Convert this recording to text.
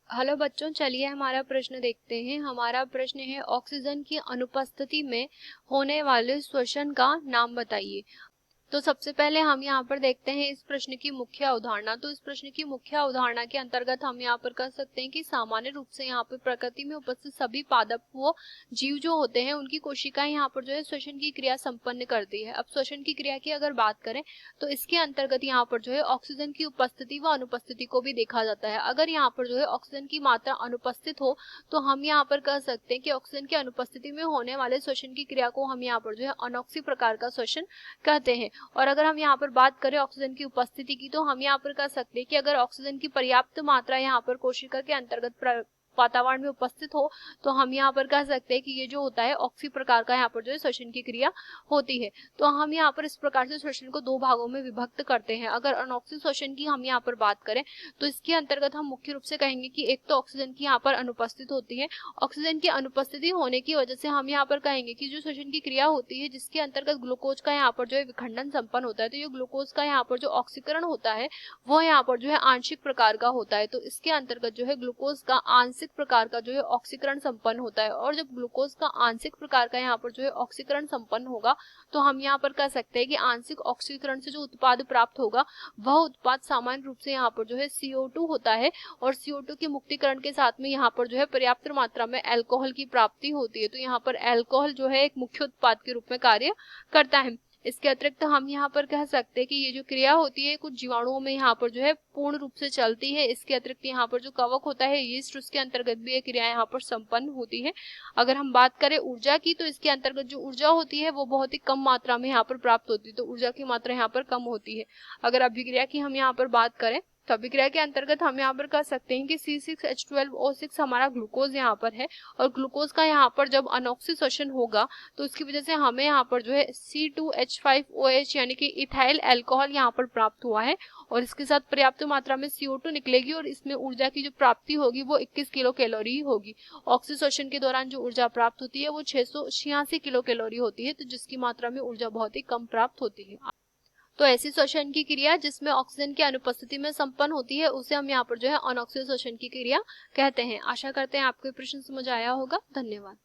Hello बच्चों, चलिए हमारा प्रश्न देखते हैं। हमारा प्रश्न है ऑक्सीजन की अनुपस्थिति में होने वाले श्वसन का नाम बताइए। तो सबसे पहले हम यहाँ पर देखते हैं इस प्रश्न की मुख्य अवधारणा। तो इस प्रश्न की मुख्य अवधारणा के अंतर्गत हम यहाँ पर कह सकते हैं कि सामान्य रूप से यहाँ पर प्रकृति में उपस्थित सभी पादप वो जीव जो होते हैं उनकी कोशिकाएं यहाँ पर जो है श्वसन की क्रिया संपन्न करती है। अब श्वसन की क्रिया की अगर बात करें तो इसके अंतर्गत यहाँ पर जो है ऑक्सीजन की उपस्थिति व अनुपस्थिति को भी देखा जाता है। अगर यहाँ पर जो है ऑक्सीजन की मात्रा अनुपस्थित हो तो हम यहाँ पर कह सकते हैं कि ऑक्सीजन की अनुपस्थिति में होने वाले श्वसन की क्रिया को हम यहाँ पर जो है अनोक्सी प्रकार का श्वसन कहते हैं। और अगर हम यहाँ पर बात करें ऑक्सीजन की उपस्थिति की तो हम यहाँ पर कह सकते हैं कि अगर ऑक्सीजन की पर्याप्त मात्रा यहाँ पर कोशिका के अंतर्गत वातावरण में उपस्थित हो तो हम यहाँ पर कह सकते हैं कि ये जो होता है ऑक्सी प्रकार का यहाँ पर जो है श्वसन की क्रिया होती है। तो हम यहाँ पर इस प्रकार से श्वसन को दो भागों में विभक्त करते हैं। अगर अनोक्सी श्वसन की हम यहाँ पर बात करें तो इसके अंतर्गत हम मुख्य रूप से कहेंगे कि एक तो ऑक्सीजन की यहाँ पर अनुपस्थित होती है। ऑक्सीजन की अनुपस्थिति होने की वजह से हम यहाँ पर कहेंगे कि जो श्वसन की क्रिया होती है जिसके अंतर्गत ग्लूकोज का यहाँ पर जो है विखंडन संपन्न होता है, तो ये ग्लूकोज का यहाँ पर जो ऑक्सीकरण होता है वो यहाँ पर जो है आंशिक प्रकार का होता है। तो इसके अंतर्गत जो है ग्लूकोज का आंशिक प्रकार का जो है ऑक्सीकरण संपन्न होता है। और जब ग्लूकोज का आंशिक प्रकार का यहाँ पर जो है ऑक्सीकरण संपन्न होगा तो हम यहाँ पर कह सकते हैं कि आंशिक ऑक्सीकरण से जो उत्पाद प्राप्त होगा वह उत्पाद सामान्य रूप से यहाँ पर जो है CO2 होता है। और CO2 के मुक्तिकरण के साथ में यहाँ पर जो है पर्याप्त मात्रा में अल्कोहल की प्राप्ति होती है। तो यहाँ पर अल्कोहल जो है एक मुख्य उत्पाद के रूप में कार्य करता है। इसके अतिरिक्त हम यहाँ पर कह सकते हैं कि ये जो क्रिया होती है कुछ जीवाणुओं में यहाँ पर जो है पूर्ण रूप से चलती है। इसके अतिरिक्त यहाँ पर जो कवक होता है यीस्ट, उसके अंतर्गत भी ये क्रिया यहाँ पर संपन्न होती है। अगर हम बात करें ऊर्जा की तो इसके अंतर्गत जो ऊर्जा होती है वो बहुत ही कम मात्रा में यहाँ पर प्राप्त होती है। तो ऊर्जा की मात्रा यहाँ पर कम होती है। अगर अभिक्रिया की हम यहाँ पर बात करें तो अभिक्रिया के अंतर्गत हम यहाँ पर कह सकते हैं कि C6H12O6 हमारा ग्लूकोज यहाँ पर है। और ग्लूकोज का यहाँ पर जब अनोक्सी श्वसन होगा तो इसकी वजह से हमें यहाँ पर जो है C2H5OH यानी कि इथाइल अल्कोहल यहाँ पर प्राप्त हुआ है। और इसके साथ पर्याप्त मात्रा में CO2 निकलेगी और इसमें ऊर्जा की जो प्राप्ति होगी वो 21 किलो कैलोरी होगी। ऑक्सी श्वसन के दौरान जो ऊर्जा प्राप्त होती है वो 686 किलो कैलोरी होती है, तो जिसकी मात्रा में ऊर्जा बहुत ही कम प्राप्त होती है। तो ऐसी श्वसन की क्रिया जिसमें ऑक्सीजन की अनुपस्थिति में संपन्न होती है उसे हम यहाँ पर जो है अनोक्सी श्वसन की क्रिया कहते हैं। आशा करते हैं आपको प्रश्न समझ आया होगा। धन्यवाद।